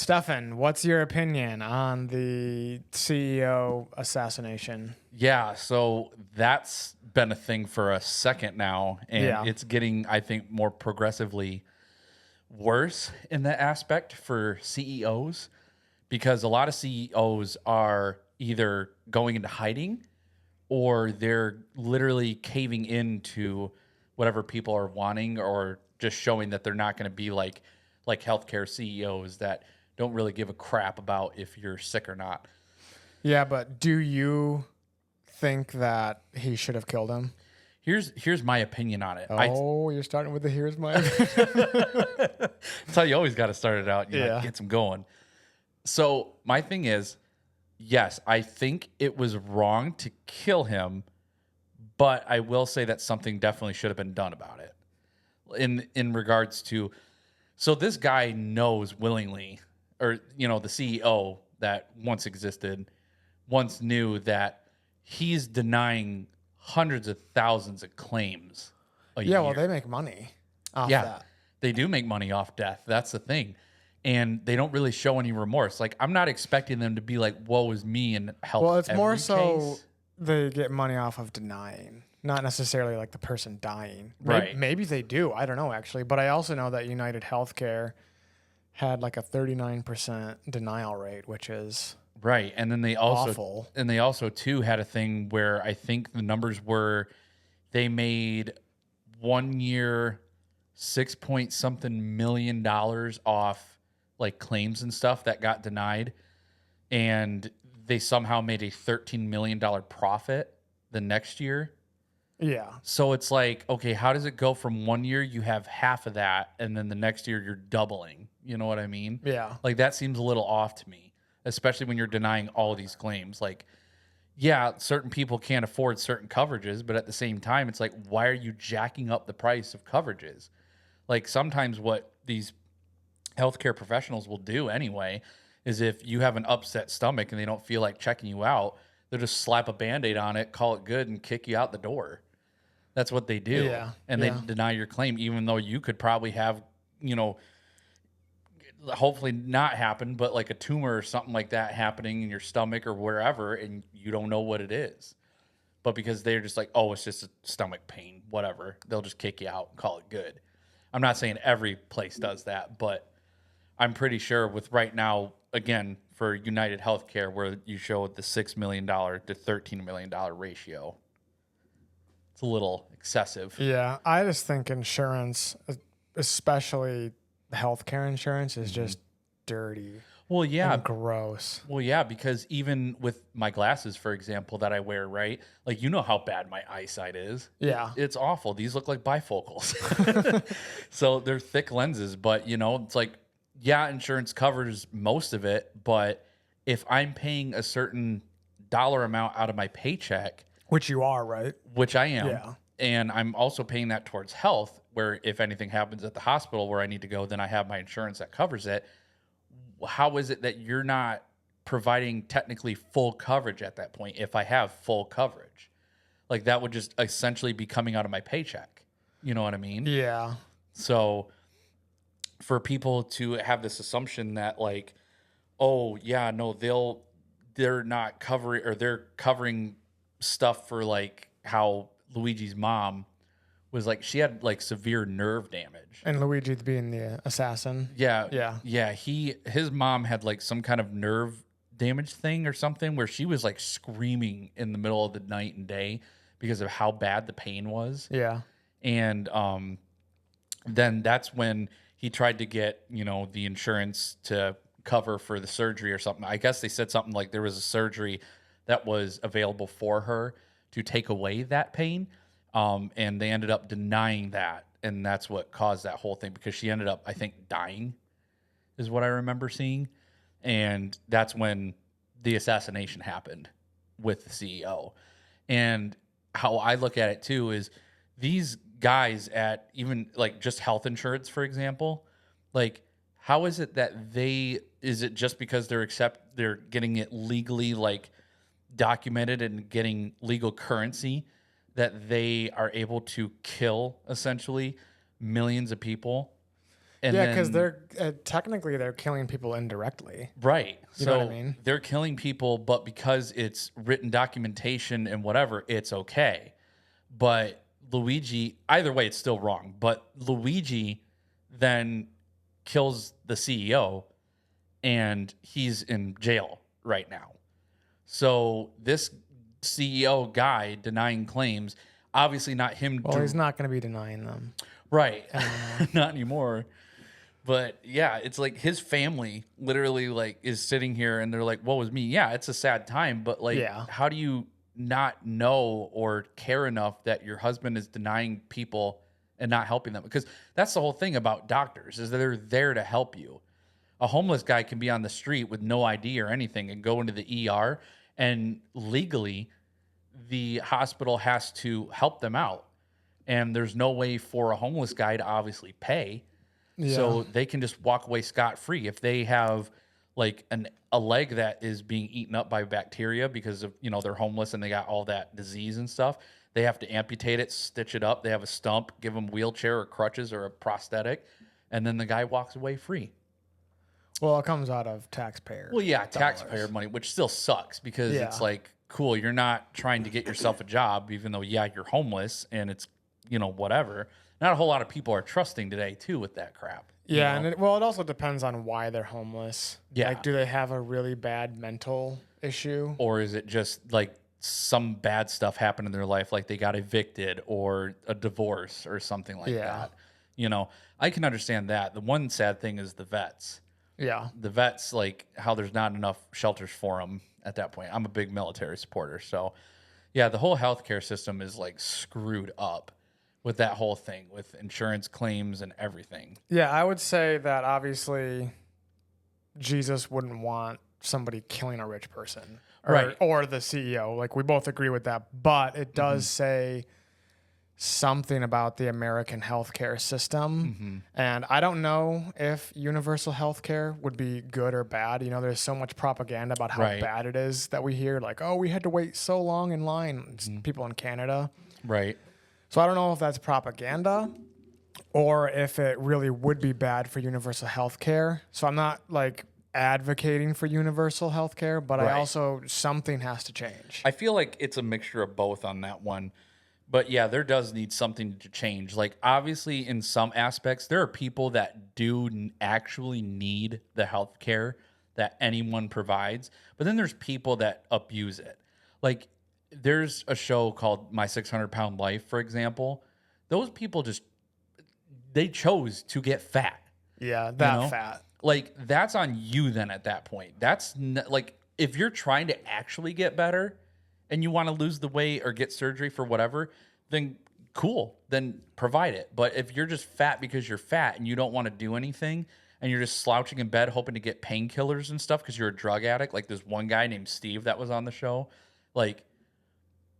Stefan, what's your opinion on the CEO assassination? Yeah, so that's been a thing for a second now, and Yeah. it's getting, I think, more progressively worse in that aspect for CEOs because a lot of CEOs are either going into hiding or they're literally caving into whatever people are wanting or just showing that they're not going to be like healthcare CEOs that don't really give a crap about if you're sick or not. Yeah, but do you think that he should have killed him? Here's my opinion on it. Oh, you're starting with the here's my opinion. That's how you always got to start it out. Yeah. Get some going. So my thing is, yes, I think it was wrong to kill him, but I will say that something definitely should have been done about it. In regards to, so this guy knows willingly, or the CEO that once existed, once knew that he's denying hundreds of thousands of claims a year. Yeah, well, they make money off that. They do make money off death. That's the thing. And they don't really show any remorse. Like, I'm not expecting them to be like, woe is me and help. Well, it's every more so case. they get money off of denying, not necessarily like the person dying. Right. Maybe they do. I don't know, actually. But I also know that United Healthcare had like a 39% denial rate, which is Right. And then they also awful. And they also too had a thing where I think the numbers were they made 1 year 6 point something million dollars off like claims and stuff that got denied, and they somehow made a $13 million profit the next year. Yeah. So it's like, okay, how does it go from 1 year you have half of that and then the next year you're doubling? You know what I mean? Yeah. Like that seems a little off to me, especially when you're denying all of these claims. Like, yeah, certain people can't afford certain coverages, but at the same time, it's like, why are you jacking up the price of coverages? Like sometimes what these healthcare professionals will do anyway is if you have an upset stomach and they don't feel like checking you out, they'll just slap a Band-Aid on it, call it good, and kick you out the door. That's what they do. Yeah, And yeah. they deny your claim, even though you could probably have, hopefully not happen, but like a tumor or something like that happening in your stomach or wherever, and you don't know what it is. But because they're just like, oh, it's just a stomach pain, whatever, they'll just kick you out and call it good. I'm not saying every place does that, but I'm pretty sure with right now, again, for United Healthcare, where you show the $6 million to $13 million ratio, it's a little excessive. Yeah. I just think insurance, especially healthcare insurance, is just dirty. Well, yeah. And gross. Well, yeah, because even with my glasses, for example, that I wear, right? Like, you know how bad my eyesight is. Yeah. It's awful. These look like bifocals. So they're thick lenses, but, it's like, yeah, insurance covers most of it, but if I'm paying a certain dollar amount out of my paycheck, Which you are, right? which I am, Yeah. and I'm also paying that towards health, where if anything happens at the hospital where I need to go, then I have my insurance that covers it. How is it that you're not providing technically full coverage at that point if I have full coverage? Like that would just essentially be coming out of my paycheck. You know what I mean? Yeah. So for people to have this assumption that like, oh yeah, no, they're not covering, or they're covering stuff for like how Luigi's mom was like, she had like severe nerve damage. And Luigi being the assassin. Yeah. Yeah. Yeah. His mom had like some kind of nerve damage thing or something where she was like screaming in the middle of the night and day because of how bad the pain was. Yeah. And then that's when he tried to get, the insurance to cover for the surgery or something. I guess they said something like there was a surgery that was available for her to take away that pain. And they ended up denying that. And that's what caused that whole thing, because she ended up, I think, dying is what I remember seeing. And that's when the assassination happened with the CEO. And how I look at it too is these guys at even like just health insurance, for example, like how is it that is it just because they're getting it legally like documented and getting legal currency that they are able to kill essentially millions of people And Yeah, because then, they're technically they're killing people indirectly. right. You know So what I mean? they're killing people, but because it's written documentation and whatever, it's okay. But Luigi, either way, it's still wrong. But Luigi then kills the CEO and he's in jail right now. So this CEO guy denying claims, obviously not him. Well, he's not going to be denying them Right. anymore. Not anymore. But yeah, it's like his family literally like is sitting here and they're like, "What was me?" Yeah, it's a sad time, but like, Yeah. how do you not know or care enough that your husband is denying people and not helping them? Because that's the whole thing about doctors is that they're there to help you. A homeless guy can be on the street with no ID or anything and go into the ER, and legally the hospital has to help them out. And there's no way for a homeless guy to obviously pay. Yeah. So they can just walk away scot free if they have like a leg that is being eaten up by bacteria because of, you know, they're homeless and they got all that disease and stuff. They have to amputate it, stitch it up. They have a stump, give them wheelchair or crutches or a prosthetic, and then the guy walks away free. Well, it comes out of taxpayer. Well, yeah, dollars. taxpayer money, which still sucks because it's Yeah. like, cool, you're not trying to get yourself a job, even though, yeah, you're homeless and it's, you know, whatever. Not a whole lot of people are trusting today, too, with that crap. you Yeah, know? and it also depends on why they're homeless. Yeah. Like, do they have a really bad mental issue? Or is it just like some bad stuff happened in their life, like they got evicted or a divorce or something like Yeah. that? You know, I can understand that. The one sad thing is the vets. Yeah. The vets, like how there's not enough shelters for them at that point. I'm a big military supporter. So, yeah, the whole healthcare system is like screwed up with that whole thing with insurance claims and everything. Yeah, I would say that obviously Jesus wouldn't want somebody killing a rich person. Right. Or the CEO. Like, we both agree with that. But it does say something about the American healthcare system. And I don't know if universal healthcare would be good or bad. You know, there's so much propaganda about how Right. bad it is that we hear, like, oh, we had to wait so long in line. It's people in Canada. Right. So I don't know if that's propaganda or if it really would be bad for universal healthcare. So I'm not like advocating for universal healthcare, but Right. I also, something has to change. I feel like it's a mixture of both on that one. But yeah, there does need something to change. Like, obviously, in some aspects, there are people that do actually need the health care that anyone provides. But then there's people that abuse it. Like, there's a show called My 600-Pound Life, for example. Those people just, they chose to get fat. Yeah, that know? fat. Like, that's on you then at that point. That's like, if you're trying to actually get better and you want to lose the weight or get surgery for whatever, then cool, then provide it. But if you're just fat because you're fat and you don't want to do anything and you're just slouching in bed hoping to get painkillers and stuff because you're a drug addict, like this one guy named Steve that was on the show, like,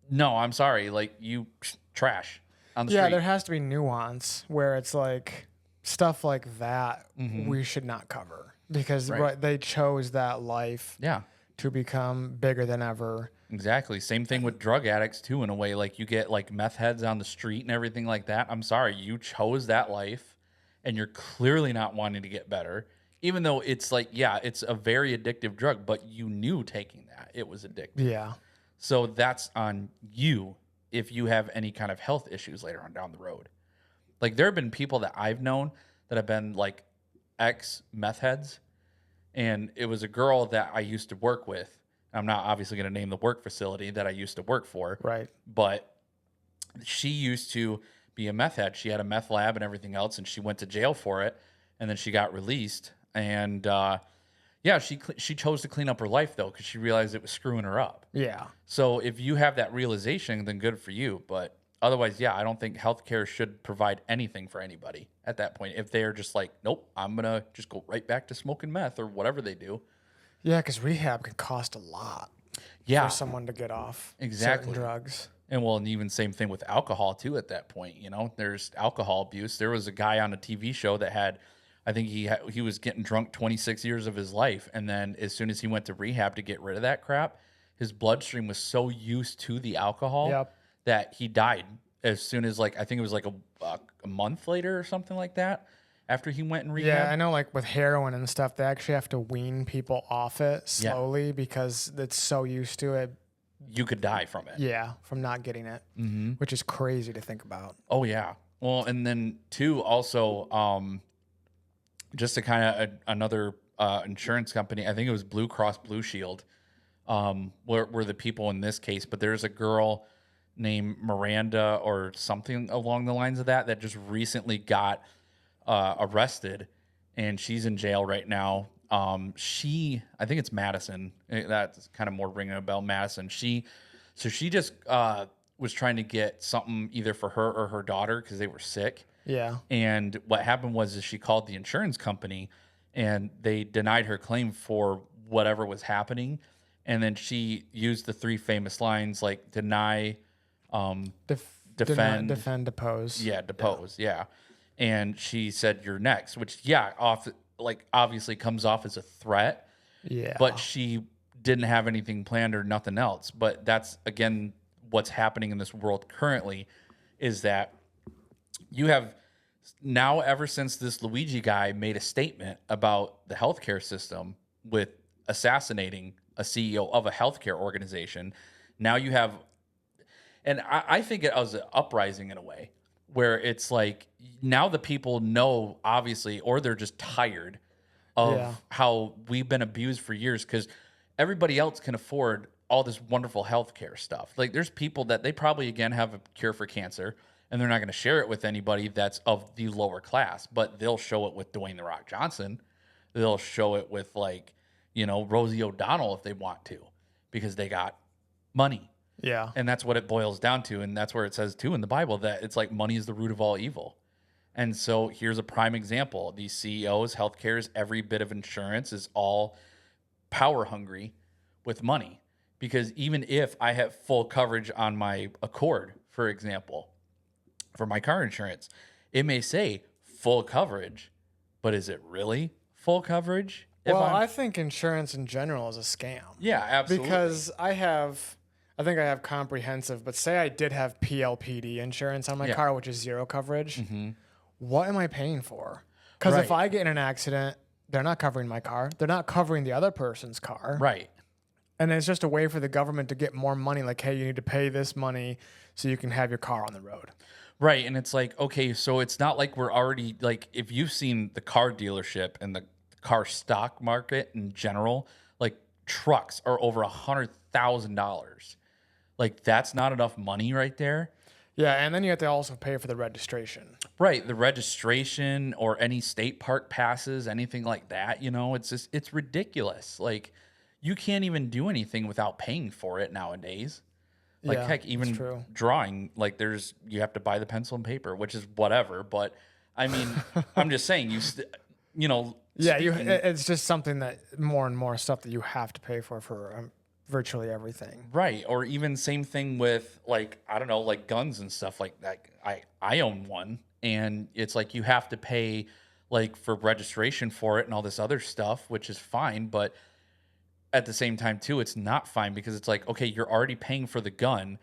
no, I'm sorry, like, you trash on the Yeah, street. there has to be nuance where it's like stuff like that we should not cover because Right. they chose that life Yeah. to become bigger than ever. Exactly. Same thing with drug addicts too, in a way. Like, you get like meth heads on the street and everything like that. I'm sorry, you chose that life and you're clearly not wanting to get better. Even though it's like, yeah, it's a very addictive drug, but you knew taking that it was addictive. Yeah. So that's on you if you have any kind of health issues later on down the road. Like, there have been people that I've known that have been like ex meth heads. And it was a girl that I used to work with. I'm not obviously going to name the work facility that I used to work for. Right. But she used to be a meth head. She had a meth lab and everything else, and she went to jail for it. And then she got released. And yeah, she chose to clean up her life, though, because she realized it was screwing her up. Yeah. So if you have that realization, then good for you. But otherwise, yeah, I don't think healthcare should provide anything for anybody at that point. If they're just like, nope, I'm going to just go right back to smoking meth or whatever they do. Yeah, because rehab can cost a lot Yeah, for someone to get off Exactly. certain drugs. and well, and even same thing with alcohol too at that point. You know, there's alcohol abuse. There was a guy on a TV show that had, I think he was getting drunk 26 years of his life. And then as soon as he went to rehab to get rid of that crap, his bloodstream was so used to the alcohol Yep. that he died as soon as, like, I think it was like a month later or something like that. after he went in rehab. Yeah, I know, like with heroin and stuff, they actually have to wean people off it slowly because it's so used to it. You could die from it. Yeah, from not getting it, which is crazy to think about. Oh yeah. Well, and then too, also, just to kind of another insurance company. I think it was Blue Cross Blue Shield. Were the people in this case, but there's a girl named Miranda or something along the lines of that just recently got arrested, and she's in jail right now. I think it's Madison. That's kind of more ringing a bell. Madison. She just was trying to get something either for her or her daughter because they were sick. Yeah. And what happened was she called the insurance company, and they denied her claim for whatever was happening. And then she used the 3 famous lines like deny, defend, depose. Yeah, depose. Yeah. And she said, "You're next," which, obviously comes off as a threat. Yeah. But she didn't have anything planned or nothing else. But that's, again, what's happening in this world currently is that you have now, ever since this Luigi guy made a statement about the healthcare system with assassinating a CEO of a healthcare organization, now you have, and I think it was an uprising in a way where it's like now the people know, obviously, or they're just tired of how we've been abused for years because everybody else can afford all this wonderful healthcare stuff. Like there's people that they probably, again, have a cure for cancer and they're not going to share it with anybody that's of the lower class, but they'll show it with Dwayne "The Rock" Johnson. They'll show it with Rosie O'Donnell if they want to, because they got money. Yeah. And that's what it boils down to. And that's where it says too in the Bible that it's like money is the root of all evil. And so here's a prime example. These CEOs, healthcare's, every bit of insurance is all power hungry with money. Because even if I have full coverage on my Accord, for example, for my car insurance, it may say full coverage, but is it really full coverage? Well, I think insurance in general is a scam. Yeah, absolutely. Because I think I have comprehensive, but say I did have PLPD insurance on my car, which is zero coverage. Mm-hmm. What am I paying for? Because if I get in an accident, they're not covering my car. They're not covering the other person's car. Right. And it's just a way for the government to get more money. Like, hey, you need to pay this money so you can have your car on the road. Right. And it's like, okay, so it's not like we're already, like, if you've seen the car dealership and the car stock market in general, like trucks are over $100,000. Like that's not enough money right there. Yeah, and then you have to also pay for the registration. Right, the registration or any state park passes, anything like that, it's ridiculous. Like you can't even do anything without paying for it nowadays. Like heck, even drawing, like you have to buy the pencil and paper, which is whatever, but I mean, I'm just saying it's just something that more and more stuff that you have to pay for virtually everything. Right. Or even same thing with like guns and stuff like that. I own one, and it's like you have to pay like for registration for it and all this other stuff, which is fine. But at the same time too, it's not fine because it's like, okay, you're already paying for the gun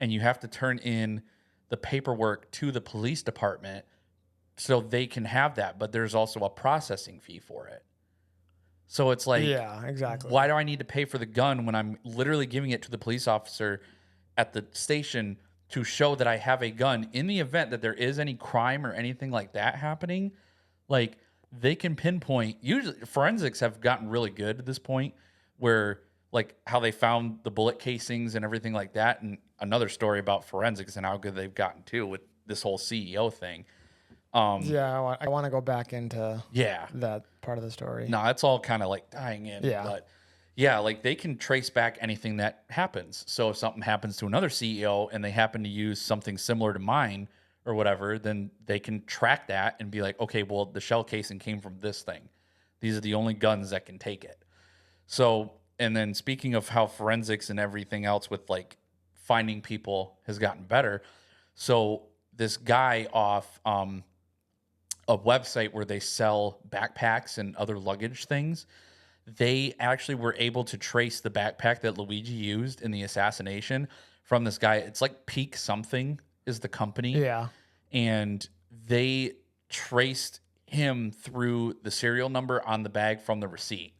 and you have to turn in the paperwork to the police department so they can have that. But there's also a processing fee for it. So it's like, yeah, exactly. Why do I need to pay for the gun when I'm literally giving it to the police officer at the station to show that I have a gun in the event that there is any crime or anything like that happening? Like they can pinpoint, usually forensics have gotten really good at this point where like how they found the bullet casings and everything like that. And another story about forensics and how good they've gotten too with this whole CEO thing. I want to go back into that part of the story. No, it's all kind of like dying in. Yeah. But yeah, like they can trace back anything that happens. So if something happens to another CEO and they happen to use something similar to mine or whatever, then they can track that and be like, okay, well, the shell casing came from this thing. These are the only guns that can take it. So, and then speaking of how forensics and everything else with like finding people has gotten better. So this guy off a website where they sell backpacks and other luggage things, they actually were able to trace the backpack that Luigi used in the assassination from this guy. It's like Peak something is the company. Yeah. And they traced him through the serial number on the bag from the receipt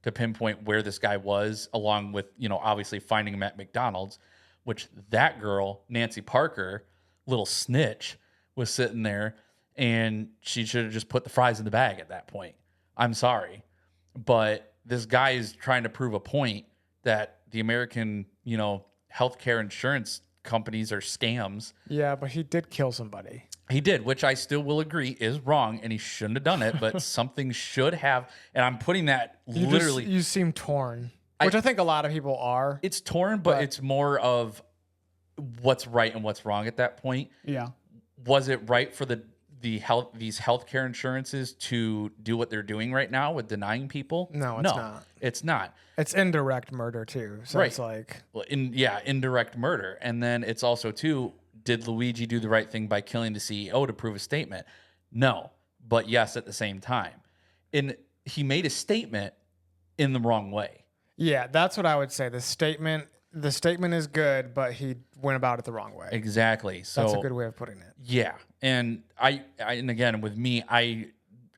to pinpoint where this guy was, along with, obviously finding him at McDonald's, which that girl, Nancy Parker, little snitch, was sitting there, and she should have just put the fries in the bag at that point. I'm sorry. But this guy is trying to prove a point that the American, healthcare insurance companies are scams. Yeah, but he did kill somebody. He did, which I still will agree is wrong, and he shouldn't have done it, but something should have. And I'm putting that literally. You seem torn, which I think a lot of people are. It's torn, but it's more of what's right and what's wrong at that point. Yeah. Was it right for these healthcare insurances to do what they're doing right now with denying people? No, it's not. It's not. It's indirect murder too. So it's like, well, indirect murder. And then it's also too, did Luigi do the right thing by killing the CEO to prove a statement? No, but yes, at the same time. And he made a statement in the wrong way. Yeah, that's what I would say. The statement is good, but he went about it the wrong way. Exactly. So that's a good way of putting it. Yeah. And and again, with me, I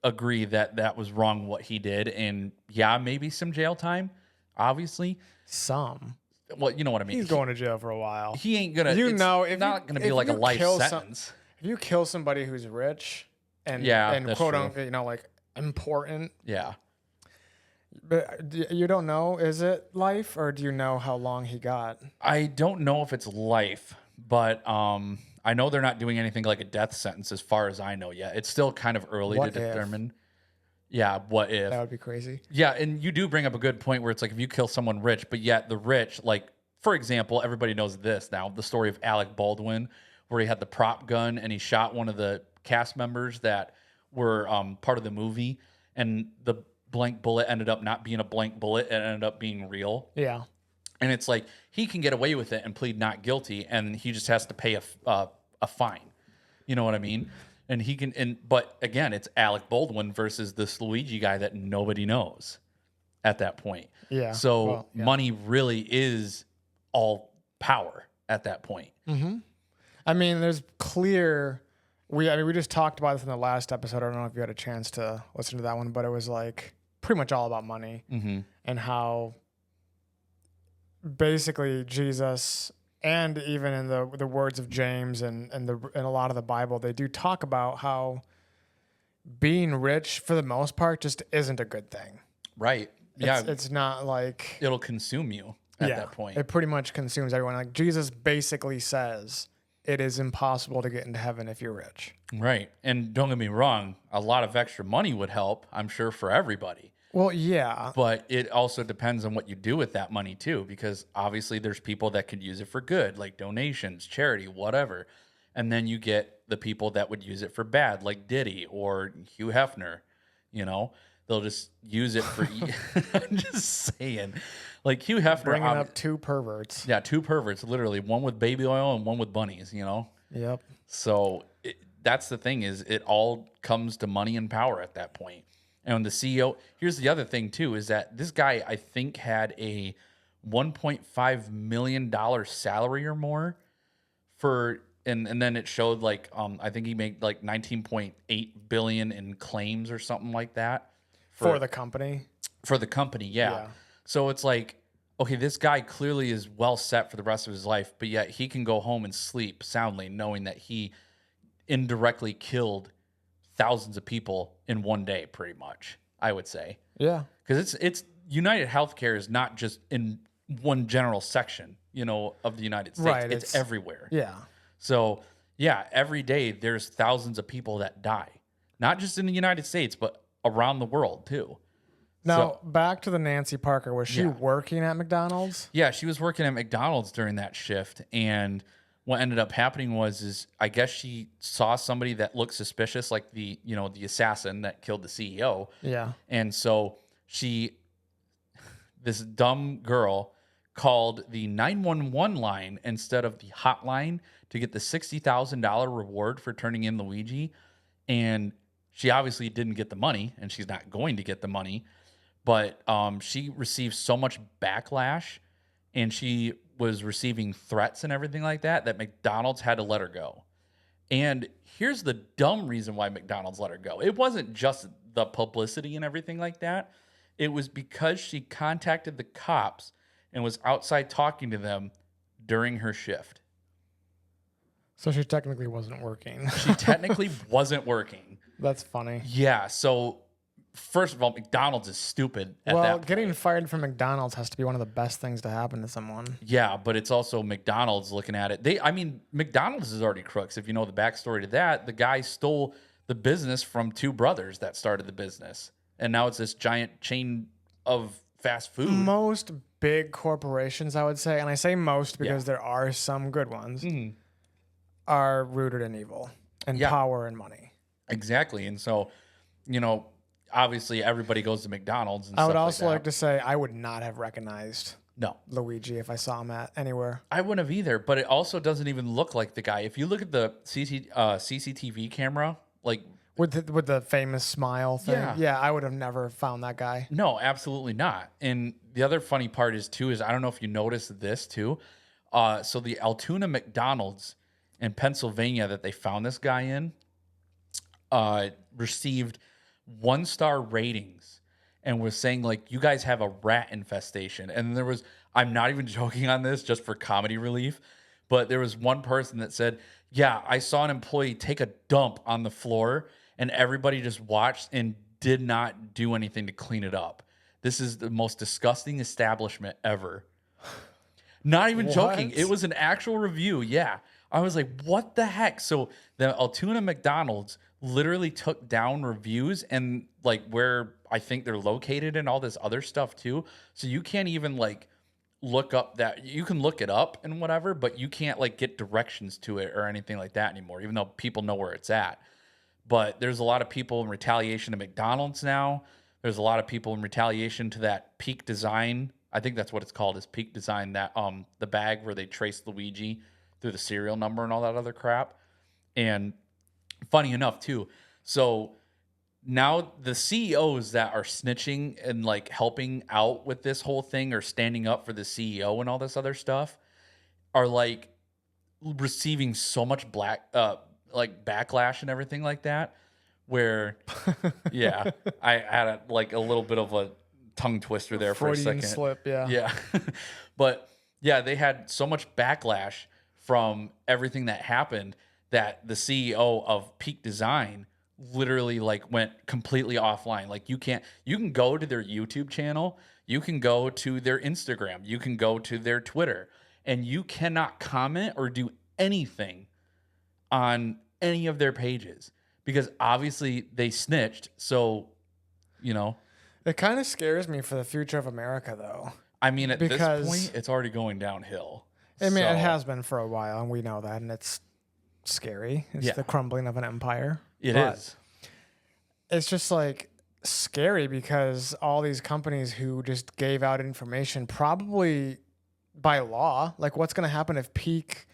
agree that was wrong what he did. And yeah, maybe some jail time, obviously. Some. Well, you know what I mean. He's going to jail for a while. He ain't gonna. It's not gonna be like a life sentence. If you kill somebody who's rich and quote unquote, like important. Yeah. But you don't know, is it life, or do you know how long he got? I don't know if it's life, but I know they're not doing anything like a death sentence as far as I know yet. It's still kind of early to determine. Yeah, what if? That would be crazy. Yeah, and you do bring up a good point where it's like if you kill someone rich, but yet the rich, like, for example, everybody knows this now, the story of Alec Baldwin, where he had the prop gun and he shot one of the cast members that were part of the movie, and the blank bullet ended up not being a blank bullet, it ended up being real. Yeah. And it's like he can get away with it and plead not guilty, and he just has to pay a fine. You know what I mean? And he can, but again, it's Alec Baldwin versus this Luigi guy that nobody knows at that point. Yeah. So money really is all power at that point. Mm-hmm. I mean, there's clear. We just talked about this in the last episode. I don't know if you had a chance to listen to that one, but it was like pretty much all about money and how basically Jesus, and even in the words of James and a lot of the Bible, they do talk about how being rich for the most part just isn't a good thing. Right. It's not like it'll consume you at that point. It pretty much consumes everyone. Like Jesus basically says it is impossible to get into heaven if you're rich. Right. And don't get me wrong, a lot of extra money would help, I'm sure, for everybody. Well, yeah. But it also depends on what you do with that money, too, because obviously there's people that could use it for good, like donations, charity, whatever. And then you get the people that would use it for bad, like Diddy or Hugh Hefner. You know, they'll just use it for... I'm just saying. Like Hugh Hefner... Bringing up two perverts. Yeah, two perverts, literally. One with baby oil and one with bunnies, you know? Yep. So that's the thing, is it all comes to money and power at that point. And the CEO, here's the other thing too, is that this guy, I think, had a $1.5 million salary or more for, and then it showed like, I think he made like 19.8 billion in claims or something like that. For the company? For the company, yeah. So it's like, okay, this guy clearly is well set for the rest of his life, but yet he can go home and sleep soundly knowing that he indirectly killed thousands of people in one day, pretty much, I would say. Yeah. Because it's United Healthcare is not just in one general section, of the United States. Right, it's everywhere. Yeah. So, yeah, every day there's thousands of people that die. Not just in the United States, but around the world, too. Now, back to the Nancy Parker. Was she working at McDonald's? Yeah, she was working at McDonald's during that shift, and what ended up happening was I guess she saw somebody that looked suspicious, like the assassin that killed the CEO. Yeah. And so this dumb girl called the 911 line instead of the hotline to get the $60,000 reward for turning in Luigi. And she obviously didn't get the money, and she's not going to get the money. But she received so much backlash, and she was receiving threats and everything like that McDonald's had to let her go. And here's the dumb reason why McDonald's let her go. It wasn't just the publicity and everything like that. It was because she contacted the cops and was outside talking to them during her shift. So she technically wasn't working. She technically wasn't working. That's funny. Yeah. So first of all, McDonald's is stupid at Well, that point. getting fired from McDonald's has to be one of the best things to happen to someone. Yeah, but it's also McDonald's looking at it. McDonald's is already crooks. If you know the backstory to that, the guy stole the business from two brothers that started the business. And now it's this giant chain of fast food. Most big corporations, I would say, and I say most because there are some good ones, are rooted in evil and power and money. Exactly. And so, obviously everybody goes to McDonald's and I stuff would also like like to say I would not have recognized No. Luigi if I saw him at anywhere. I wouldn't have either, but it also doesn't even look like the guy. If you look at the CCTV camera, like with the famous smile thing, yeah, I would have never found that guy. No, absolutely not. And the other funny part is I don't know if you noticed this too. So the Altoona McDonald's in Pennsylvania that they found this guy in received 1-star ratings and was saying like, you guys have a rat infestation. And there was, I'm not even joking on this just for comedy relief, but there was one person that said, yeah, I saw an employee take a dump on the floor and everybody just watched and did not do anything to clean it up. This is the most disgusting establishment ever. Not even joking. It was an actual review. Yeah. I was like, what the heck? So the Altoona McDonald's literally took down reviews and like where I think they're located and all this other stuff too. So you can't even like look up that, you can look it up and whatever, but you can't like get directions to it or anything like that anymore, even though people know where it's at. But there's a lot of people in retaliation to McDonald's now. There's a lot of people in retaliation to that Peak Design. I think that's what it's called, is Peak Design, that the bag where they trace Luigi through the serial number and all that other crap. And funny enough too, so now the CEOs that are snitching and like helping out with this whole thing or standing up for the CEO and all this other stuff are like receiving so much like backlash and everything like that, where yeah, I had a little bit of a tongue twister there for a second. Slip, yeah. Yeah. But yeah, they had so much backlash from everything that happened that the CEO of Peak Design literally like went completely offline. Like you can go to their YouTube channel, you can go to their Instagram, you can go to their Twitter, and you cannot comment or do anything on any of their pages because obviously they snitched. So, it kind of scares me for the future of America, though. I mean, at this point, it's already going downhill. I mean, it has been for a while, and we know that, and it's scary. It's the crumbling of an empire. It is. It's just like scary because all these companies who just gave out information, probably by law, like what's going to happen if Peak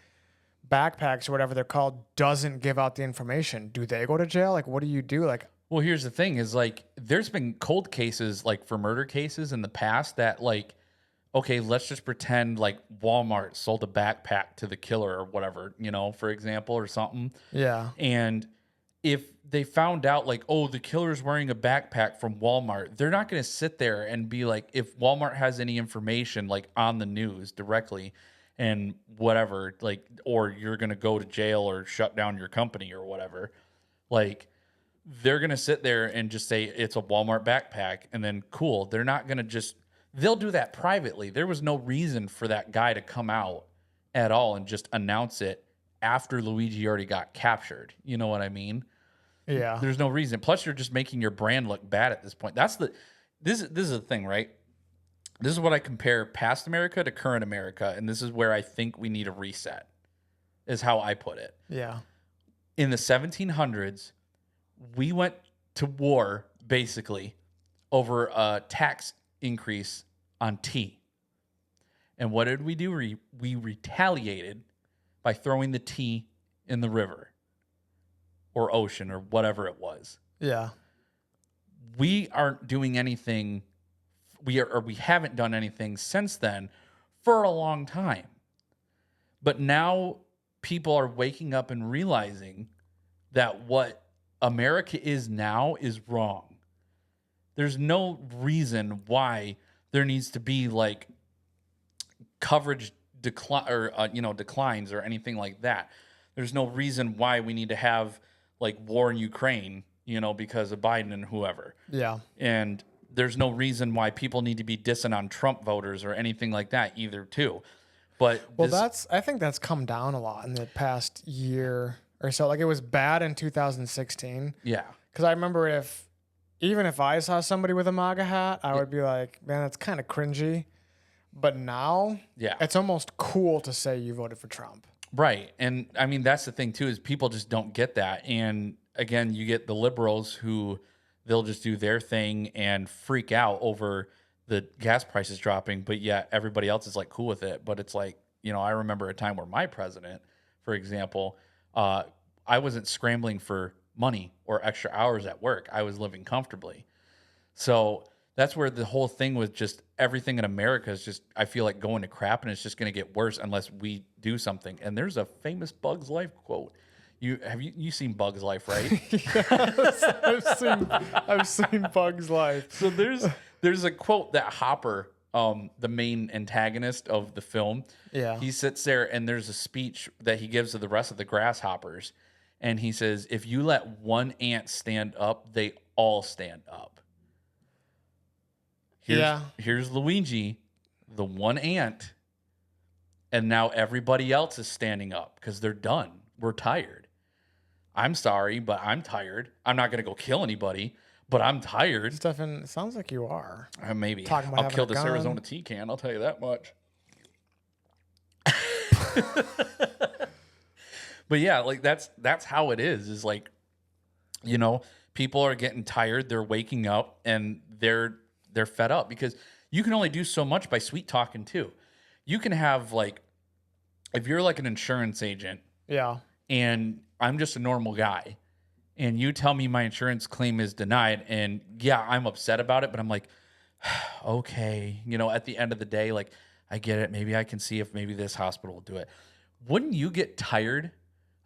Backpacks or whatever they're called doesn't give out the information? Do they go to jail? Like, what do you do? Like, well, here's the thing is like, there's been cold cases, like for murder cases in the past that like, okay, let's just pretend like Walmart sold a backpack to the killer or whatever, for example, or something. Yeah. And if they found out like, oh, the killer's wearing a backpack from Walmart, they're not going to sit there and be like, if Walmart has any information like on the news directly and whatever, like, or you're going to go to jail or shut down your company or whatever, like, they're going to sit there and just say it's a Walmart backpack and then cool. They're not going to just, they'll do that privately. There was no reason for that guy to come out at all and just announce it after Luigi already got captured. You know what I mean? Yeah. There's no reason. Plus, you're just making your brand look bad at this point. This is the thing, right? This is what I compare past America to current America, and this is where I think we need a reset, is how I put it. Yeah. In the 1700s, we went to war, basically, over a tax increase on tea. And what did we do? We retaliated by throwing the tea in the river or ocean or whatever it was. Yeah. We aren't doing anything. We haven't done anything since then for a long time. But now people are waking up and realizing that what America is now is wrong. There's no reason why there needs to be like coverage declines or anything like that. There's no reason why we need to have like war in Ukraine, because of Biden and whoever. Yeah. And there's no reason why people need to be dissing on Trump voters or anything like that either too. But I think that's come down a lot in the past year or so. Like it was bad in 2016. Yeah. Because I remember even if I saw somebody with a MAGA hat, I would be like, man, that's kind of cringy. But now, it's almost cool to say you voted for Trump. Right. And I mean, that's the thing too, is people just don't get that. And again, you get the liberals who they'll just do their thing and freak out over the gas prices dropping, but yet everybody else is like cool with it. But it's like, I remember a time where my president, for example, I wasn't scrambling for money or extra hours at work. I was living comfortably. So that's where the whole thing with just everything in America is just, I feel like going to crap, and it's just going to get worse unless we do something. And there's a famous Bugs Life quote. You seen Bugs Life, right? Yes, I've seen Bugs Life. So there's a quote that Hopper, the main antagonist of the film, he sits there and there's a speech that he gives to the rest of the grasshoppers, and he says, if you let one ant stand up, they all stand up. Here's Luigi, the one ant, and now everybody else is standing up because they're done. We're tired. I'm sorry, but I'm tired. I'm not going to go kill anybody, but I'm tired. Stefan, it sounds like you are. Maybe. I'll kill this Arizona tea can. I'll tell you that much. But yeah, like that's how it is like, people are getting tired. They're waking up and they're fed up, because you can only do so much by sweet talking too. You can have like, if you're like an insurance agent, and I'm just a normal guy, and you tell me my insurance claim is denied, and I'm upset about it, but I'm like, okay, at the end of the day, like, I get it. Maybe I can see if maybe this hospital will do it. Wouldn't you get tired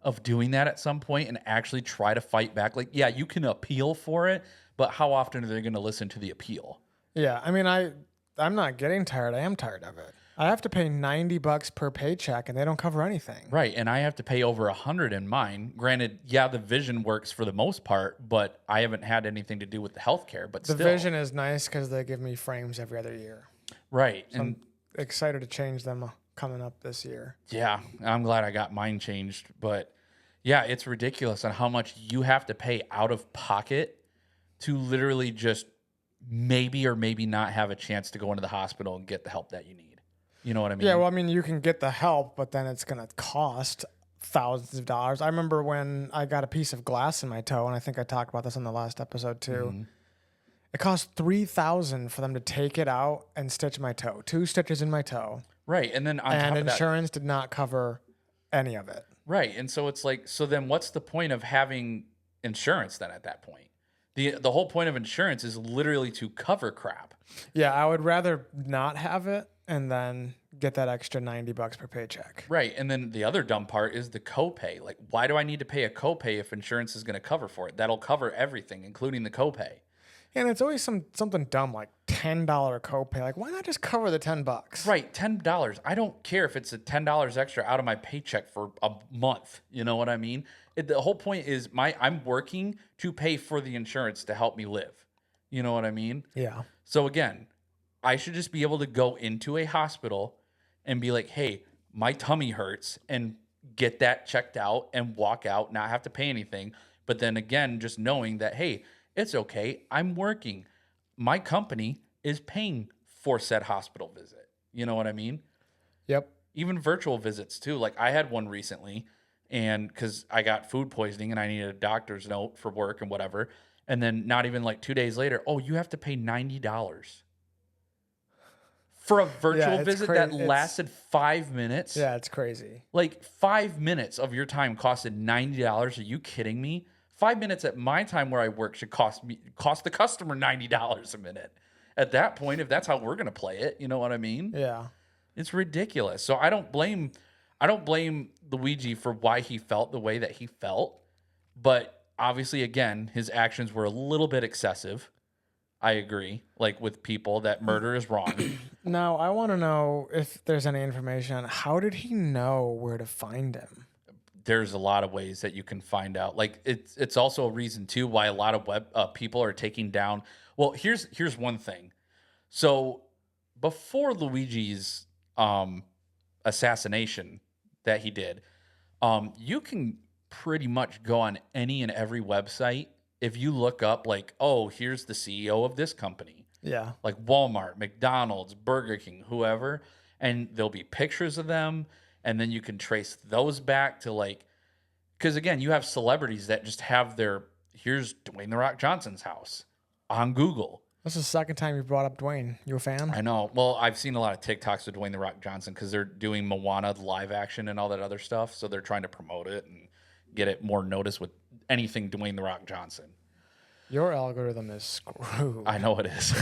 of doing that at some point and actually try to fight back? Like, you can appeal for it, but how often are they going to listen to the appeal? Yeah, I mean, I'm not getting tired. I am tired of it. I have to pay $90 per paycheck, and they don't cover anything. Right, and I have to pay over $100 in mine. Granted, the vision works for the most part, but I haven't had anything to do with the healthcare. But the vision is nice because they give me frames every other year. Right, so I'm excited to change them coming up this year. Yeah, I'm glad I got mine changed, but it's ridiculous on how much you have to pay out of pocket to literally just maybe or maybe not have a chance to go into the hospital and get the help that you need. You know what I mean? Yeah, well, I mean, you can get the help, but then it's going to cost thousands of dollars. I remember when I got a piece of glass in my toe, and I think I talked about this on the last episode too. Mm-hmm. It cost $3,000 for them to take it out and stitch my toe. 2 stitches in my toe. Right, and then insurance did not cover any of it. Right, and so it's like, so then what's the point of having insurance then at that point? The whole point of insurance is literally to cover crap. Yeah, I would rather not have it and then get that extra $90 per paycheck. Right, and then the other dumb part is the copay. Like, why do I need to pay a copay if insurance is going to cover for it? That'll cover everything, including the copay. And it's always something dumb like $10 copay. Like, why not just cover the $10? Right, $10. I don't care if it's a $10 extra out of my paycheck for a month. You know what I mean? The whole point is I'm working to pay for the insurance to help me live. You know what I mean? Yeah. So again, I should just be able to go into a hospital and be like, hey, my tummy hurts, and get that checked out and walk out, not have to pay anything. But then again, just knowing that, hey, it's okay, I'm working. My company is paying for said hospital visit. You know what I mean? Yep. Even virtual visits too. Like, I had one recently, and because I got food poisoning and I needed a doctor's note for work and whatever. And then not even like 2 days later, you have to pay $90 for a virtual visit that lasted 5 minutes. Yeah, it's crazy. Like, 5 minutes of your time costed $90. Are you kidding me? 5 minutes at my time where I work should cost the customer $90 a minute. At that point, if that's how we're going to play it, you know what I mean? Yeah. It's ridiculous. So I don't blame I don't blame Luigi for why he felt the way that he felt, but obviously, again, his actions were a little bit excessive. I agree, like with people, that murder is wrong. Now, I want to know if there's any information on how did he know where to find him? There's a lot of ways that you can find out. Like it's also a reason too why a lot of people are taking down. Well, here's one thing. So before Luigi's assassination that he did, you can pretty much go on any and every website if you look up like, oh, here's the CEO of this company. Yeah. Like Walmart, McDonald's, Burger King, whoever, and there'll be pictures of them, and then you can trace those back to like, because again, you have celebrities that just have here's Dwayne The Rock Johnson's house on Google. This is the second time you brought up Dwayne. You a fan? I know. Well, I've seen a lot of TikToks of Dwayne The Rock Johnson because they're doing Moana live action and all that other stuff, so they're trying to promote it and get it more notice with anything Dwayne The Rock Johnson. Your algorithm is screwed. I know it is.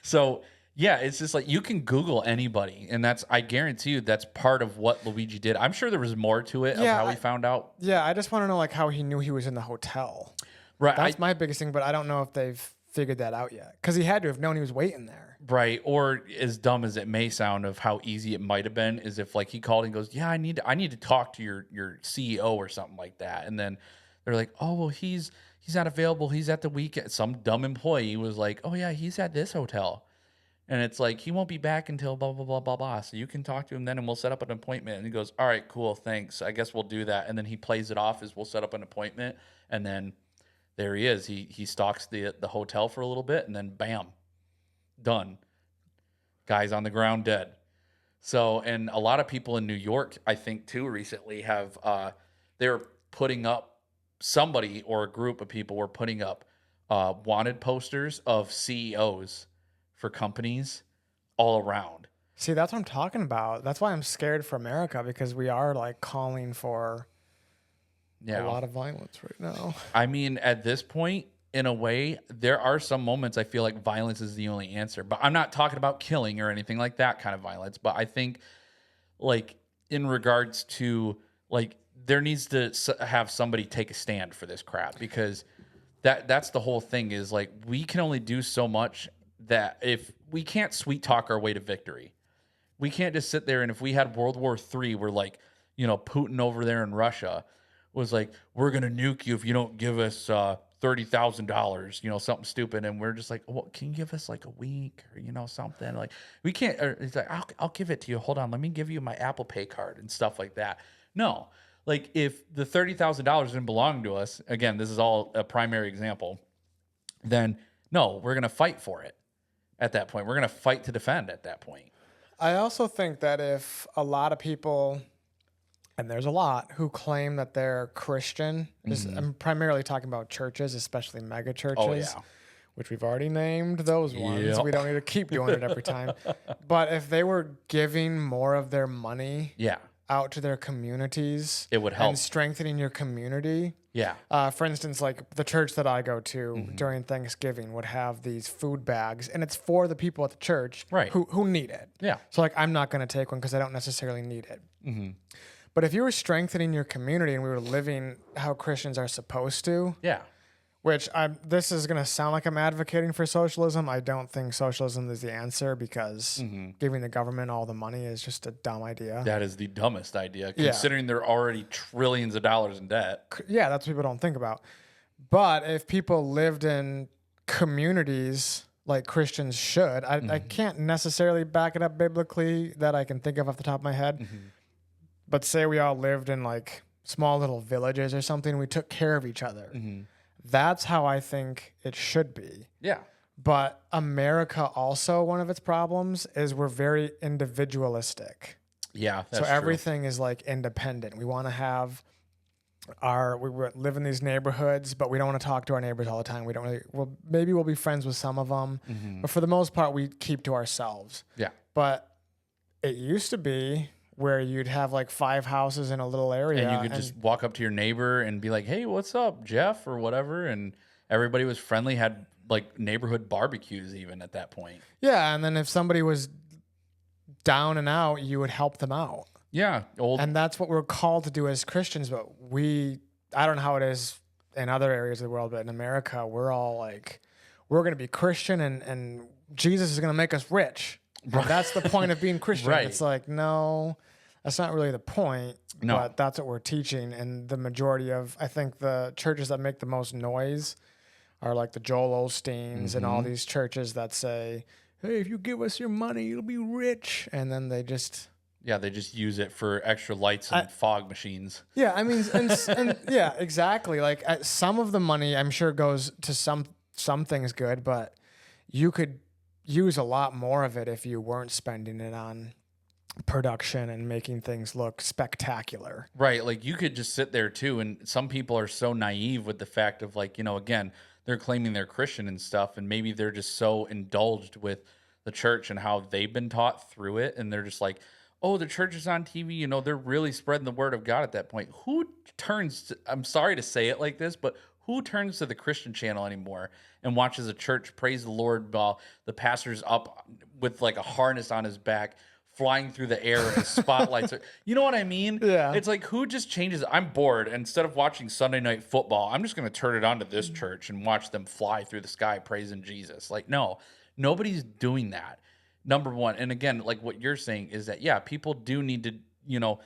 So, yeah, it's just like you can Google anybody, and I guarantee you that's part of what Luigi did. I'm sure there was more to it of how he found out. Yeah, I just want to know like how he knew he was in the hotel. Right. That's my biggest thing, but I don't know if they've figured that out yet because he had to have known he was waiting there. Right. Or as dumb as it may sound of how easy it might have been is if like he called and goes, yeah, I need to talk to your CEO or something like that. And then they're like, oh, well, he's not available. He's at the weekend. Some dumb employee was like, oh, yeah, he's at this hotel. And it's like, he won't be back until blah, blah, blah, blah, blah. So you can talk to him then and we'll set up an appointment. And he goes, all right, cool, thanks. I guess we'll do that. And then he plays it off as we'll set up an appointment. And then there he is. He stalks the hotel for a little bit and then bam, done. Guy's on the ground dead. So, and a lot of people in New York, I think too, recently have, they're putting up, somebody or a group of people were putting up wanted posters of CEOs for companies all around. See, that's what I'm talking about. That's why I'm scared for America because we are like calling for a lot of violence right now. I mean, at this point, in a way, there are some moments I feel like violence is the only answer. But I'm not talking about killing or anything like that kind of violence. But I think like in regards to like there needs to have somebody take a stand for this crap because that's the whole thing is like we can only do so much that if we can't sweet talk our way to victory. We can't just sit there and if we had World War III, we're like, you know, Putin over there in Russia was like, we're going to nuke you if you don't give us $30,000, you know, something stupid. And we're just like, well, can you give us like a week or, you know, something like we can't, or it's like, I'll give it to you. Hold on. Let me give you my Apple Pay card and stuff like that. No, like if the $30,000 didn't belong to us, again, this is all a primary example, then no, we're going to fight for it at that point. We're going to fight to defend at that point. I also think that if a lot of people, and there's a lot who claim that they're Christian, I'm primarily talking about churches, especially mega churches, which we've already named those ones. Yep. We don't need to keep doing it every time. But if they were giving more of their money out to their communities, it would help. And strengthening your community. Yeah. For instance, like the church that I go to during Thanksgiving would have these food bags, and it's for the people at the church who need it. Yeah. So like I'm not going to take one because I don't necessarily need it. Mm-hmm. But if you were strengthening your community and we were living how Christians are supposed to, which this is going to sound like I'm advocating for socialism. I don't think socialism is the answer because giving the government all the money is just a dumb idea. That is the dumbest idea, considering they're already trillions of dollars in debt. Yeah, that's what people don't think about. But if people lived in communities like Christians should, I can't necessarily back it up biblically that I can think of off the top of my head. But say we all lived in like small little villages or something, we took care of each other. That's how I think it should be. Yeah. But America also, one of its problems is we're very individualistic. Yeah, that's so everything is like independent. We want to have we live in these neighborhoods, but we don't want to talk to our neighbors all the time. We don't really, maybe we'll be friends with some of them, but for the most part, we keep to ourselves. Yeah. But it used to be where you'd have like 5 houses in a little area. And you could just walk up to your neighbor and be like, hey, what's up, Jeff, or whatever. And everybody was friendly, had like neighborhood barbecues even at that point. Yeah. And then if somebody was down and out, you would help them out. Yeah. And that's what we're called to do as Christians. But I don't know how it is in other areas of the world, but in America, we're all like, we're going to be Christian and Jesus is going to make us rich. And that's the point of being Christian. Right. It's like, no, that's not really the point. No. But that's what we're teaching. And the majority of, I think, the churches that make the most noise are like the Joel Osteens and all these churches that say, hey, if you give us your money, you'll be rich. And then they just... Yeah, they just use it for extra lights and fog machines. Yeah, I mean, and yeah, exactly. Like some of the money, I'm sure, goes to some things good, but you could use a lot more of it if you weren't spending it on production and making things look spectacular. Right, like you could just sit there too, and some people are so naive with the fact of like, again, they're claiming they're Christian and stuff, and maybe they're just so indulged with the church and how they've been taught through it, and they're just like, oh, the church is on TV, they're really spreading the word of God at that point. Who turns to, I'm sorry to say it like this, but who turns to the Christian channel anymore and watches a church praise the Lord while the pastor's up with like a harness on his back, flying through the air and spotlights? You know what I mean? Yeah. It's like, who just changes? I'm bored. Instead of watching Sunday Night Football, I'm just going to turn it on to this church and watch them fly through the sky praising Jesus. Like, no, nobody's doing that. Number one. And again, like what you're saying is that, yeah, people do need to,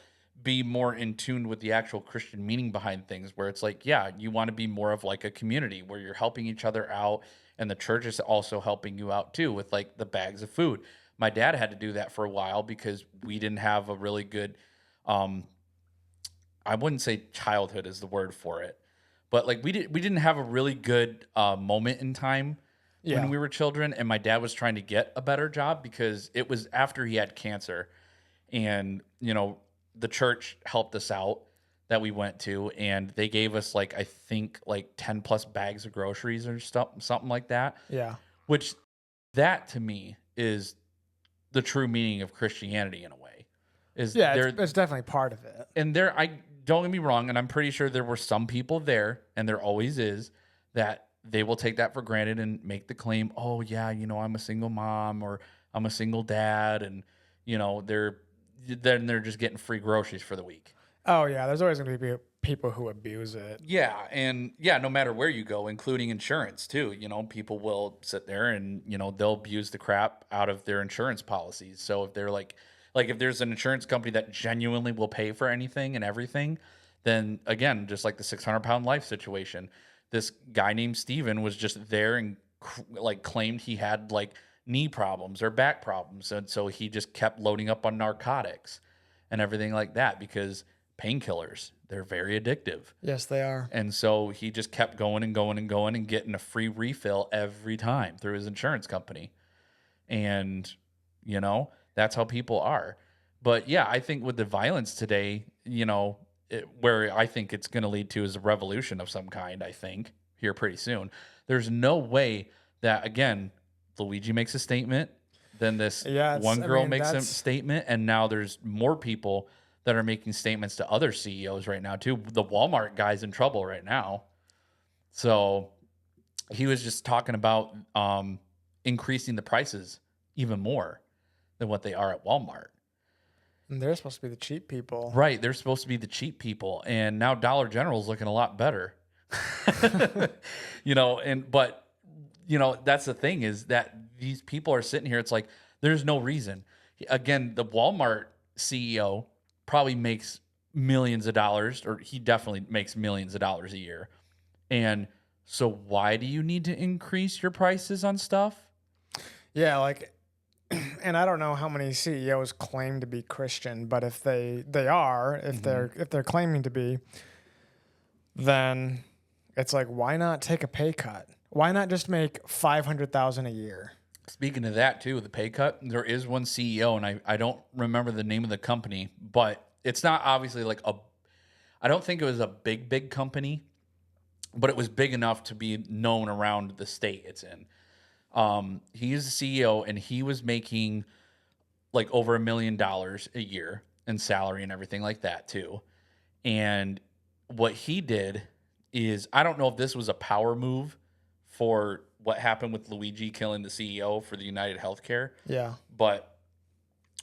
be more in tune with the actual Christian meaning behind things, where it's like, yeah, you want to be more of like a community where you're helping each other out, and the church is also helping you out too with like the bags of food. My dad had to do that for a while because we didn't have a really good, I wouldn't say childhood is the word for it, but like we didn't have a really good moment in time when we were children, and my dad was trying to get a better job because it was after he had cancer, and the church helped us out that we went to, and they gave us like, I think like 10 plus bags of groceries or something like that. Yeah. Which that to me is the true meaning of Christianity in a way. It's definitely part of it. And I don't get me wrong, and I'm pretty sure there were some people there, and there always is, that they will take that for granted and make the claim, oh yeah, I'm a single mom or I'm a single dad, and they're just getting free groceries for the week. Oh yeah, there's always going to be people who abuse it. Yeah, and yeah, no matter where you go, including insurance too. People will sit there and they'll abuse the crap out of their insurance policies. So if they're like if there's an insurance company that genuinely will pay for anything and everything, then again, just like the 600-pound life situation, this guy named Steven was just there and claimed he had like knee problems or back problems, and so he just kept loading up on narcotics and everything like that, because painkillers, they're very addictive. Yes, they are. And so he just kept going and going and going and getting a free refill every time through his insurance company. And that's how people are. But yeah, I think with the violence today, where I think it's going to lead to is a revolution of some kind, I think, here pretty soon. There's no way that, again, Luigi makes a statement, then this one girl makes a statement, and now there's more people that are making statements to other CEOs right now too. The Walmart guy's in trouble right now. So he was just talking about increasing the prices even more than what they are at Walmart. And they're supposed to be the cheap people. Right, they're supposed to be the cheap people, and now Dollar General's looking a lot better. But that's the thing, is that these people are sitting here. It's like, there's no reason. Again, the Walmart CEO probably makes millions of dollars, or he definitely makes millions of dollars a year. And so why do you need to increase your prices on stuff? Yeah, and I don't know how many CEOs claim to be Christian, but if they are, if they're claiming to be, then it's like, why not take a pay cut? Why not just make $500,000 a year? Speaking of that too, the pay cut, there is one CEO, and I don't remember the name of the company, but it's not obviously I don't think it was a big company, but it was big enough to be known around the state it's in. He is the CEO, and he was making like over $1 million a year in salary and everything like that too. And what he did is, I don't know if this was a power move for what happened with Luigi killing the CEO for the United Healthcare. Yeah. But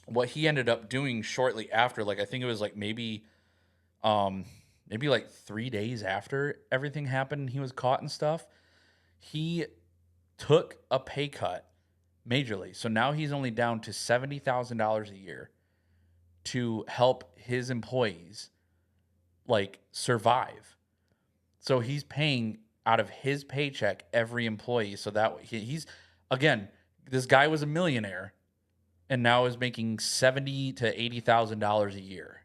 what he ended up doing shortly after, like I think it was like maybe like 3 days after everything happened, he was caught and stuff. He took a pay cut majorly. So now he's only down to $70,000 a year to help his employees like survive. So he's paying out of his paycheck every employee. So that he's, again, this guy was a millionaire and now is making $70,000 to $80,000 a year.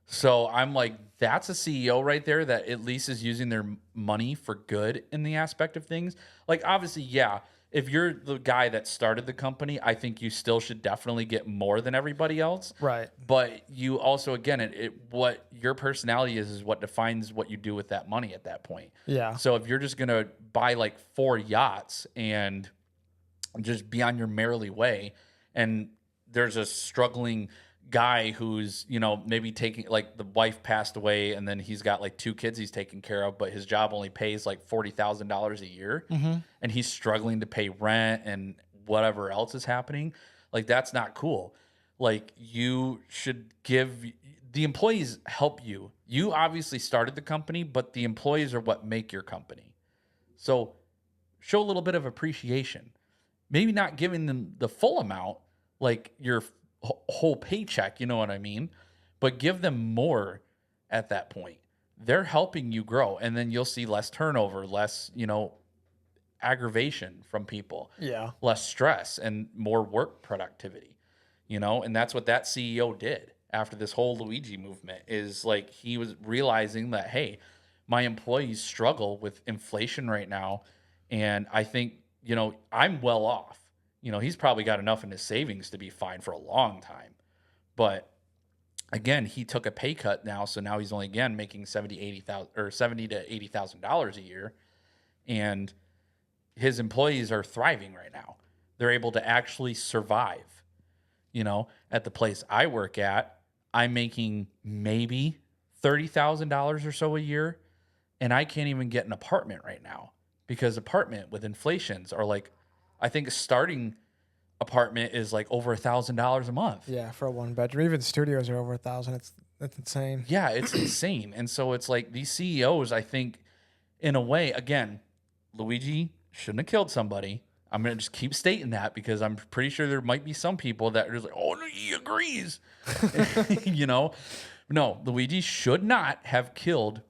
So I'm like, that's a CEO right there that at least is using their money for good in the aspect of things. Like, obviously, yeah, if you're the guy that started the company, I think you still should definitely get more than everybody else. Right. But you also, again, what your personality is what defines what you do with that money at that point. Yeah. So if you're just going to buy like 4 yachts and just be on your merrily way, and there's a struggling guy who's, you know, maybe taking, like, the wife passed away and then he's got like 2 kids he's taking care of, but his job only pays like $40,000 a year, and he's struggling to pay rent and whatever else is happening. Like, that's not cool. Like, you should give the employees help you. You obviously started the company, but the employees are what make your company. So show a little bit of appreciation. Maybe not giving them the full amount, like your whole paycheck, you know what I mean? But give them more at that point. They're helping you grow, and then you'll see less turnover, less, you know, aggravation from people. Yeah. Less stress and more work productivity, you know? And that's what that CEO did after this whole Luigi movement, is like he was realizing that, hey, my employees struggle with inflation right now, and I think, you know, I'm well off. You know, he's probably got enough in his savings to be fine for a long time. But again, he took a pay cut now, so now he's only again making $70,000 to $80,000 a year, and his employees are thriving right now. They're able to actually survive. You know, at the place I work at, I'm making maybe $30,000 or so a year, and I can't even get an apartment right now because apartment with inflations are like, I think a starting apartment is like over $1,000 a month. Yeah, for a 1-bedroom. Even studios are over 1,000. That's insane. Yeah, it's insane. And so it's like these CEOs, I think, in a way, again, Luigi shouldn't have killed somebody. I'm going to just keep stating that because I'm pretty sure there might be some people that are just like, oh, no, he agrees. You know? No, Luigi should not have killed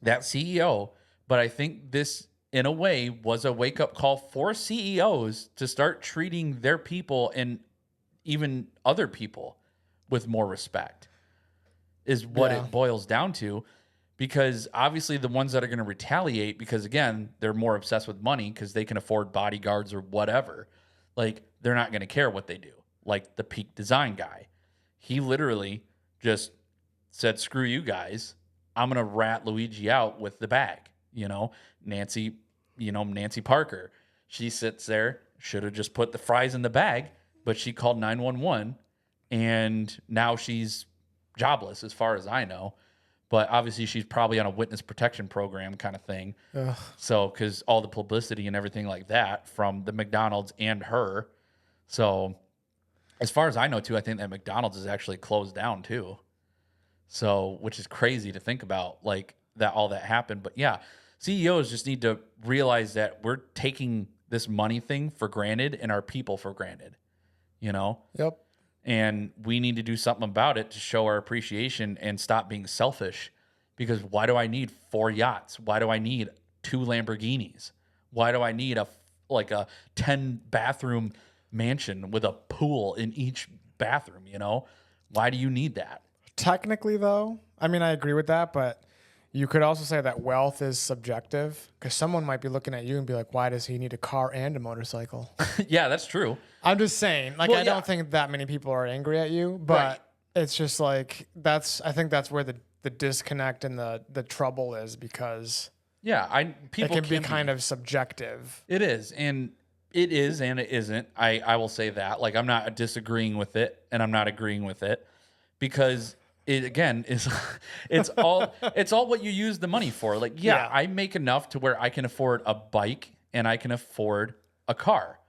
that CEO. But I think this, in a way, was a wake-up call for CEOs to start treating their people and even other people with more respect, is what it boils down to. Because obviously the ones that are going to retaliate, because again, they're more obsessed with money because they can afford bodyguards or whatever, like, they're not going to care what they do. Like the Peak Design guy, he literally just said, screw you guys, I'm going to rat Luigi out with the bag. You know, Nancy Parker, she sits there, should have just put the fries in the bag, but she called 911 and now she's jobless as far as I know. But obviously she's probably on a witness protection program kind of thing. Ugh. So, because all the publicity and everything like that from the McDonald's and her. So, as far as I know too, I think that McDonald's is actually closed down too. So, which is crazy to think about, like, that all that happened. But yeah, CEOs just need to realize that we're taking this money thing for granted and our people for granted, you know? Yep. And we need to do something about it to show our appreciation and stop being selfish. Because why do I need 4 yachts? Why do I need 2 Lamborghinis? Why do I need a 10 bathroom mansion with a pool in each bathroom, you know? Why do you need that? Technically, though, I mean, I agree with that, but you could also say that wealth is subjective, because someone might be looking at you and be like, why does he need a car and a motorcycle? Yeah, that's true. I'm just saying, like, well, I don't think that many people are angry at you, but it's just like, I think that's where the disconnect and the trouble is, because people can be kind of subjective. It is, and it is, and it isn't. I will say that. Like, I'm not disagreeing with it, and I'm not agreeing with it, because it, again, is it's all what you use the money for. Like, I make enough to where I can afford a bike and I can afford a car.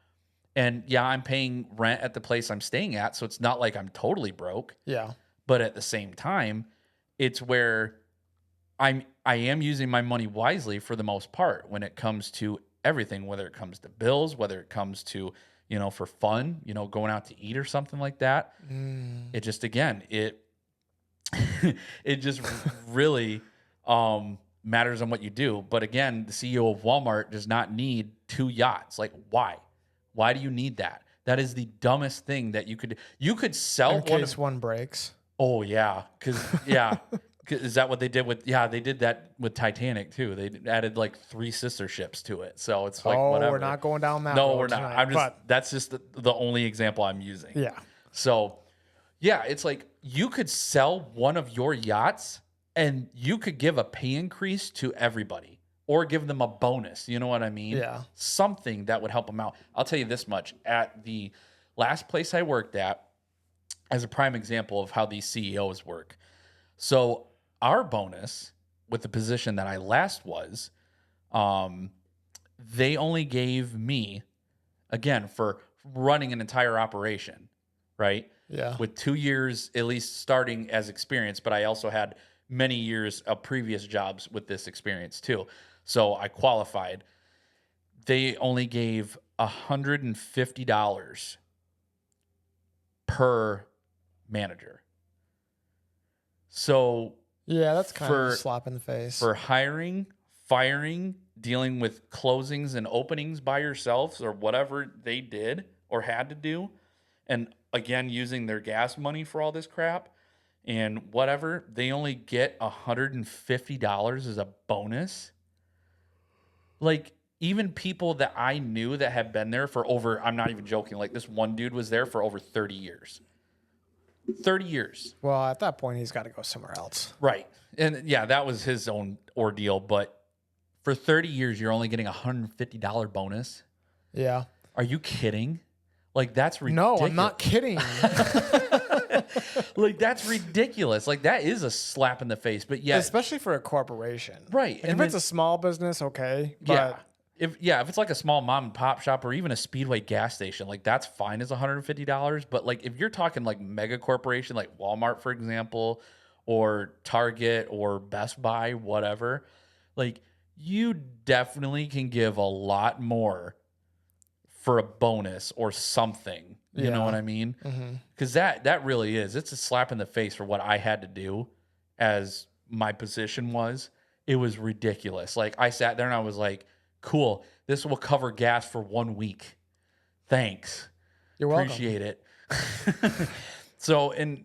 And yeah, I'm paying rent at the place I'm staying at, so it's not like I'm totally broke. Yeah. But at the same time, it's where I am using my money wisely for the most part when it comes to everything, whether it comes to bills, whether it comes to, for fun, going out to eat or something like that. It just, again, it just really matters on what you do. But again, the CEO of Walmart does not need 2 yachts. Like, why? Why do you need that? That is the dumbest thing that you could sell in case one breaks. Oh yeah, is that what they did with? Yeah, they did that with Titanic too. They added like 3 sister ships to it, so it's like whatever. We're not going down that. No, we're not. Tonight, That's just the only example I'm using. Yeah. So, yeah, it's like you could sell one of your yachts and you could give a pay increase to everybody or give them a bonus. You know what I mean? Yeah. Something that would help them out. I'll tell you this much: at the last place I worked at, as a prime example of how these CEOs work. So our bonus with the position that I last was, they only gave me, again, for running an entire operation, right? Yeah. With 2 years at least starting as experience, but I also had many years of previous jobs with this experience too. So I qualified. They only gave $150 per manager. So yeah, that's kind of a slap in the face. For hiring, firing, dealing with closings and openings by yourselves or whatever they did or had to do, and again, using their gas money for all this crap and whatever, they only get $150 as a bonus. Like, even people that I knew that had been there for over, I'm not even joking, like this one dude was there for over 30 years. 30 years. Well, at that point, he's got to go somewhere else. Right. And yeah, that was his own ordeal. But for 30 years, you're only getting a $150 bonus. Yeah. Are you kidding? Like, that's ridiculous. No, I'm not kidding. Like, that's ridiculous. Like, that is a slap in the face. But yeah. Especially for a corporation. Right. Like, if it's a small business, okay. But yeah. If it's like a small mom and pop shop or even a Speedway gas station, like that's fine as $150. But like if you're talking like mega corporation, like Walmart, for example, or Target or Best Buy, whatever, like you definitely can give a lot more for a bonus or something. You know what I mean? Because that really is. It's a slap in the face for what I had to do as my position was. It was ridiculous. Like I sat there and I was like, cool, this will cover gas for 1 week. Thanks. You're welcome. Appreciate it.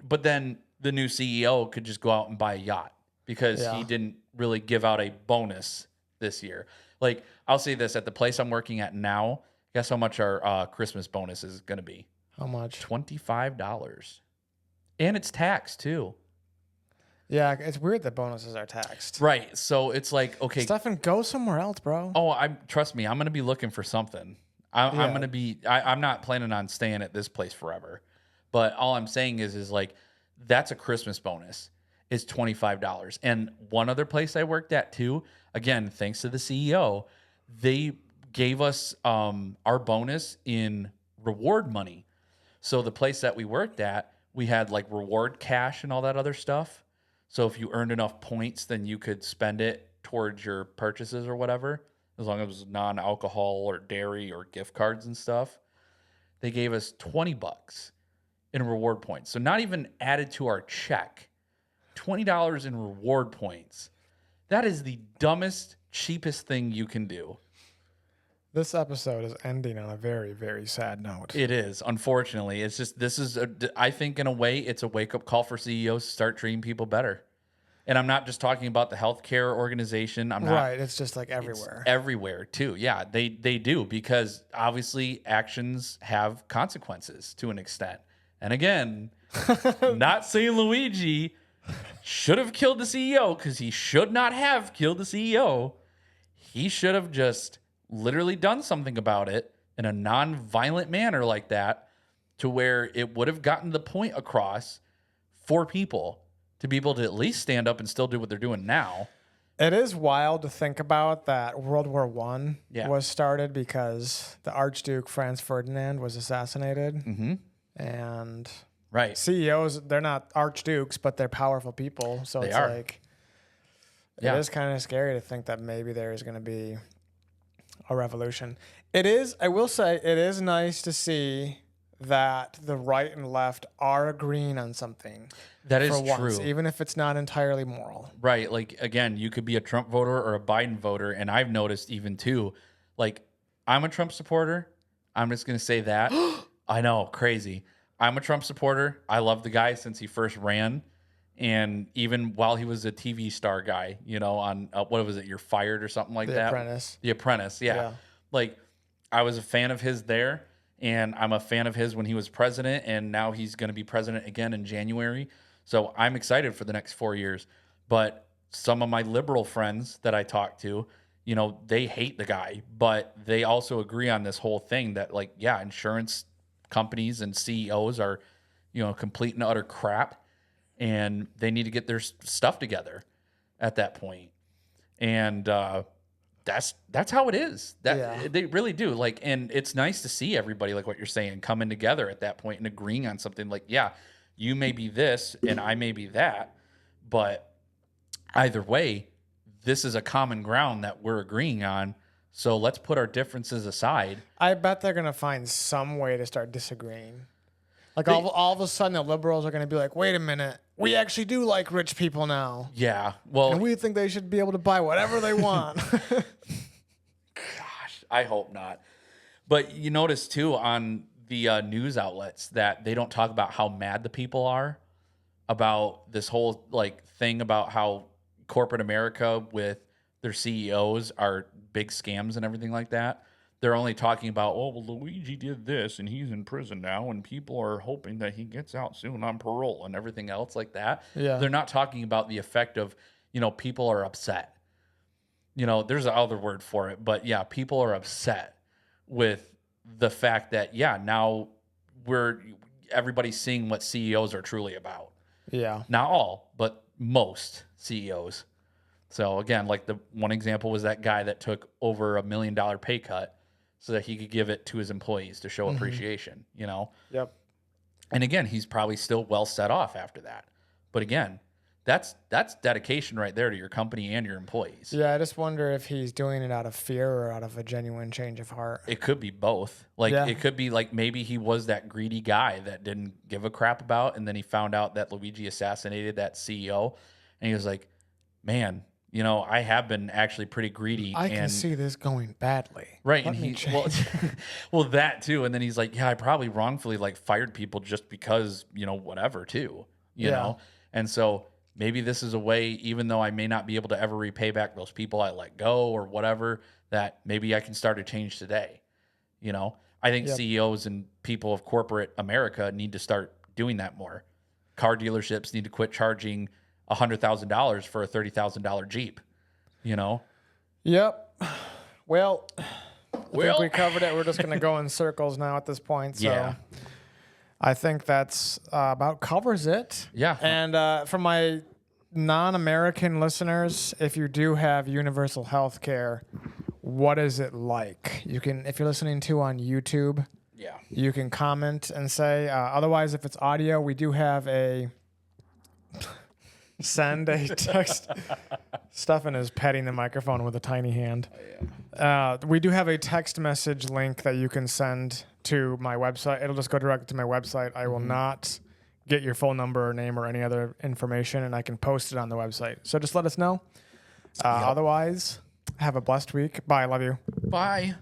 But then the new CEO could just go out and buy a yacht because he didn't really give out a bonus this year. Like, I'll say this, at the place I'm working at now, guess how much our Christmas bonus is going to be? How much? $25. And it's taxed too. Yeah, it's weird that bonuses are taxed. Right. So it's like, okay, Stefan, go somewhere else, bro. oh, trust me, I'm going to be looking for something. I'm going to be, I'm not planning on staying at this place forever. But all I'm saying is like, that's a Christmas bonus. It's $25. And one other place I worked at too, again, thanks to the CEO, they gave us our bonus in reward money. So the place that we worked at, we had like reward cash and all that other stuff. So if you earned enough points, then you could spend it towards your purchases or whatever, as long as it was non-alcohol or dairy or gift cards and stuff. They gave us $20 in reward points. So not even added to our check. $20 in reward points. That is the dumbest, cheapest thing you can do. This episode is ending on a very, very sad note. It is, unfortunately. It's just, I think in a way, it's a wake-up call for CEOs to start treating people better. And I'm not just talking about the healthcare organization. Right, it's just like everywhere. It's everywhere, too. Yeah, they do, because obviously actions have consequences to an extent. And again, not saying Luigi should have killed the CEO, because he should not have killed the CEO. He should have just literally done something about it in a non-violent manner like that, to where it would have gotten the point across for people to be able to at least stand up and still do what they're doing now. It is wild to think about that World War One Yeah. was started because the Archduke Franz Ferdinand was assassinated. Mm-hmm. And Right. CEOs, they're not archdukes, but they're powerful people. So They it's are. like, Yeah. it is kind of scary to think that maybe there is going to be a revolution. It is, I will say, it is nice to see that the right and left are agreeing on something. That is for once, true. even if it's not entirely moral. Right. Like, again, you could be a Trump voter or a Biden voter. And I've noticed even too, like, I'm a Trump supporter. I'm just going to say that. I know, crazy. I'm a Trump supporter. I love the guy since he first ran. And even while he was a TV star guy, you know, on what was it? You're Fired or something like The that. Apprentice. The Apprentice. Yeah. Like, I was a fan of his there. And I'm a fan of his when he was president. And now he's going to be president again in January. So I'm excited for the next 4 years. But some of my liberal friends that I talk to, you know, they hate the guy, but they also agree on this whole thing that, like, yeah, insurance companies and CEOs are, you know, complete and utter crap, and they need to get their stuff together at that point. And that's how it is. They really do. Like, and it's nice to see everybody, like what you're saying, coming together at that point and agreeing on something. Like, yeah, you may be this and I may be that, but either way, this is a common ground that we're agreeing on. So let's put our differences aside. I bet they're going to find some way to start disagreeing. Like all of a sudden the liberals are going to be like, wait a minute, we actually do like rich people now. Yeah. Well, and we think they should be able to buy whatever they want. Gosh, I hope not. But you notice too on the news outlets that they don't talk about how mad the people are about this whole like thing about how corporate America with their CEOs are big scams and everything like that. They're only talking about, oh, well, Luigi did this and he's in prison now and people are hoping that he gets out soon on parole and everything else like that. Yeah. They're not talking about the effect of, you know, people are upset. You know, there's another word for it, but yeah, people are upset with the fact that, yeah, now everybody's seeing what CEOs are truly about. Yeah. Not all, but most CEOs. So again, like the one example was that guy that took over $1 million pay cut so that he could give it to his employees to show appreciation, you know? Yep. And again, he's probably still well set off after that. But again, that's dedication right there to your company and your employees. Yeah, I just wonder if he's doing it out of fear or out of a genuine change of heart. It could be both. Like, it could be like maybe he was that greedy guy that didn't give a crap about, and then he found out that Luigi assassinated that CEO, and he was like, man, you know, I have been actually pretty greedy. I can see this going badly. Right. Let And me well, that too. And then he's like, yeah, I probably wrongfully like fired people just because, you know, whatever too, you know? And so maybe this is a way, even though I may not be able to ever repay back those people I let go or whatever, that maybe I can start a change today. You know, I think CEOs and people of corporate America need to start doing that more. Car dealerships need to quit charging $100,000 for a $30,000 Jeep, you know? Yep. Well, I think we covered it. We're just going to go in circles now at this point. So Yeah. I think that's about covers it. Yeah. And for my non-American listeners, if you do have universal health care, what is it like? You can, if you're listening to on YouTube, you can comment and say, otherwise, if it's audio, we do have a send a text. Stefan is petting the microphone with a tiny hand. We do have a text message link that you can send to my website. It'll just go directly to my website. I will not get your phone number or name or any other information, and I can post it on the website. So just let us know. Otherwise, have a blessed week. Bye. I love you. Bye.